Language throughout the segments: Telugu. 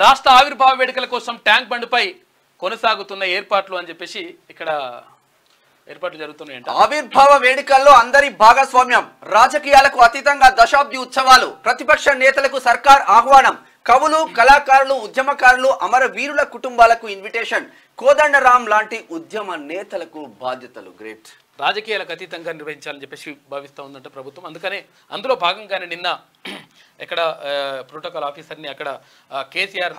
రాష్ట్ర ఆవిర్భావ వేడుకల కోసం ట్యాంక్ బండ్పై కొనసాగుతున్న ఏర్పాట్లు అని చెప్పేసి ఇక్కడ ఏర్పాట్లు జరుగుతున్నాయంట. ఆవిర్భావ వేడుకల్లో అందరి భాగస్వామ్యం, రాజకీయాలకు అతీతంగా దశాబ్ది ఉత్సవాలు, ప్రతిపక్ష నేతలకు సర్కార్ ఆహ్వానం, కవులు, కళాకారులు, ఉద్యమకారులు, అమరవీరుల కుటుంబాలకు ఇన్విటేషన్, కోదండరాం లాంటి ఉద్యమ నేతలకు బాధ్యతలు. గ్రేట్. రాజకీయాలకు అతీతంగా నిర్వహించాలని చెప్పేసి భావిస్తూ ఉందంటే ప్రభుత్వం. అందుకనే అందులో భాగంగానే నిన్న ఇక్కడ ప్రోటోకాల్ ఆఫీసర్ని అక్కడ కేసీఆర్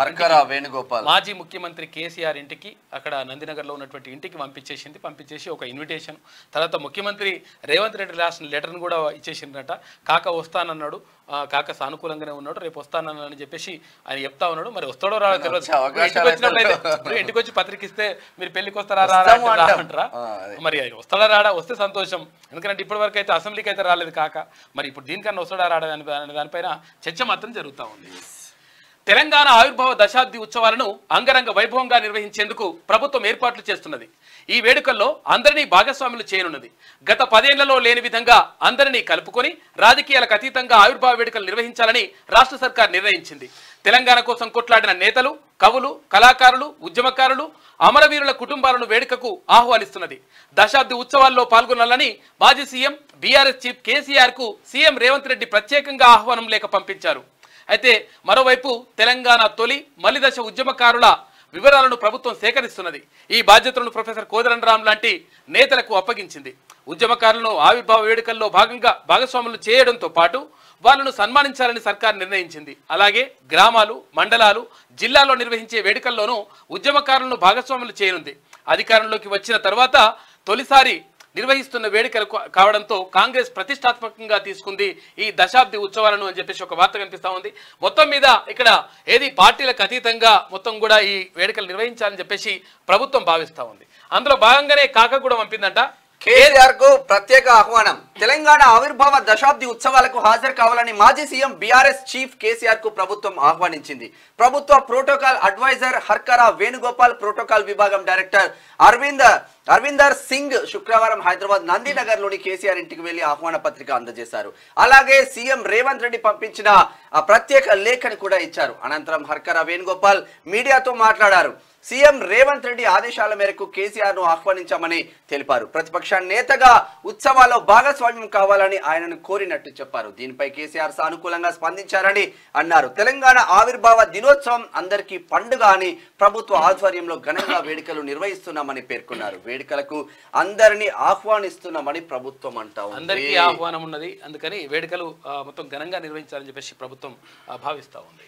వేణుగోపాల్ మాజీ ముఖ్యమంత్రి కేసీఆర్ ఇంటికి అక్కడ నందినగర్లో ఉన్నటువంటి ఇంటికి పంపించేసి ఒక ఇన్విటేషన్, తర్వాత ముఖ్యమంత్రి రేవంత్ రెడ్డి రాసిన లెటర్ను కూడా ఇచ్చేసిందట. కాక వస్తానన్నాడు, కాక సానుకూలంగానే ఉన్నాడు, రేపు వస్తానని చెప్పేసి ఆయన చెప్తా ఉన్నాడు. మరి వస్తాడో రాడో తెలియదు. ఇంటికి వచ్చినట్లయితే ఇంటికి వచ్చి పత్రిక ఇస్తే మీరు పెళ్లికి వస్తారా అంటారా? మరి ఆయన వస్తాడా రాడా? వస్తే సంతోషం, ఎందుకంటే ఇప్పటి వరకు అయితే అసెంబ్లీకి అయితే రాలేదు కాక. మరి ఇప్పుడు దీనికన్నా వస్తాడా రాడా అనే దానిపైన చర్చ మాత్రం జరుగుతూ ఉంది. తెలంగాణ ఆవిర్భావ దశాబ్ది ఉత్సవాలను అంగరంగ వైభవంగా నిర్వహించేందుకు ప్రభుత్వం ఏర్పాట్లు చేస్తున్నది. ఈ వేడుకల్లో అందరినీ భాగస్వాములు చేయనున్నది. గత 10 ఏళ్లలో లేని విధంగా అందరినీ కలుపుకొని రాజకీయాలకు అతీతంగా ఆవిర్భావ వేడుకలు నిర్వహించాలని రాష్ట్ర సర్కార్ నిర్ణయించింది. తెలంగాణ కోసం కొట్లాడిన నేతలు, కవులు, కళాకారులు, ఉద్యమకారులు, అమరవీరుల కుటుంబాలను వేడుకకు ఆహ్వానిస్తున్నది. దశాబ్ది ఉత్సవాల్లో పాల్గొనాలని మాజీ సీఎం బీఆర్ఎస్ చీఫ్ కేసీఆర్ కు సీఎం రేవంత్ రెడ్డి ప్రత్యేకంగా ఆహ్వానం లేఖ పంపించారు. అయితే మరోవైపు తెలంగాణ తొలి మలిదశ ఉద్యమకారుల వివరాలను ప్రభుత్వం సేకరిస్తున్నది. ఈ బాధ్యతలను ప్రొఫెసర్ కోదండరాం లాంటి నేతలకు అప్పగించింది. ఉద్యమకారులను ఆవిర్భావ వేడుకల్లో భాగస్వాములు చేయడంతో పాటు వాళ్ళను సన్మానించాలని సర్కార్ నిర్ణయించింది. అలాగే గ్రామాలు, మండలాలు, జిల్లాలో నిర్వహించే వేడుకల్లోనూ ఉద్యమకారులను భాగస్వాములు చేయనుంది. అధికారంలోకి వచ్చిన తర్వాత తొలిసారి నిర్వహిస్తున్న వేడుకలు కావడంతో కాంగ్రెస్ ప్రతిష్టాత్మకంగా తీసుకుంది ఈ దశాబ్ది ఉత్సవాలను అని చెప్పేసి ఒక వార్త కనిపిస్తా ఉంది. మొత్తం మీద ఇక్కడ ఏది పార్టీలకు అతీతంగా మొత్తం కూడా ఈ వేడుకలు నిర్వహించాలని చెప్పేసి ప్రభుత్వం భావిస్తా ఉంది. అందులో భాగంగానే కాక కూడా పంపిందంట. కేసీఆర్ కు ప్రత్యేక ఆహ్వానం. తెలంగాణ ఆవిర్భావ దశాబ్ది ఉత్సవాలకు హాజరు కావాలని మాజీ సీఎం బీఆర్ఎస్ చీఫ్ కేసీఆర్ కు ప్రభుత్వం ఆహ్వానించింది. ప్రభుత్వ protocol adviser Harkara Venugopal, protocol విభాగం డైరెక్టర్ అరవిందర్ సింగ్ శుక్రవారం హైదరాబాద్ నందినగర్ లోని కేసీఆర్ ఇంటికి వెళ్లి ఆహ్వాన పత్రిక అందజేశారు. అలాగే సీఎం రేవంత్ రెడ్డి పంపించిన ప్రత్యేక లేఖను కూడా ఇచ్చారు. అనంతరం హర్కరా వేణుగోపాల్ మీడియాతో మాట్లాడారు. సీఎం రేవంత్ రెడ్డి ఆదేశాల మేరకు కేసీఆర్ ను ఆహ్వానించామని తెలిపారు. ప్రతిపక్ష నేతగా ఉత్సవాల్లో భాగస్వామ్యం కావాలని ఆయనను కోరినట్టు చెప్పారు. దీనిపై కేసీఆర్ సానుకూలంగా స్పందించారని అన్నారు. తెలంగాణ ఆవిర్భావ దినోత్సవం అందరికీ పండుగ అని ప్రభుత్వ ఆధ్వర్యంలో ఘనంగా వేడుకలు నిర్వహిస్తున్నామని పేర్కొన్నారు. వేడుకలకు అందరినీ ఆహ్వానిస్తున్నామని ప్రభుత్వం అంటా ఉంది. అందరికీ ఆహ్వానం ఉన్నది, అందుకని వేడుకలు మొత్తం ఘనంగా నిర్వహించాలని చెప్పేసి ప్రభుత్వం భావిస్తా ఉంది.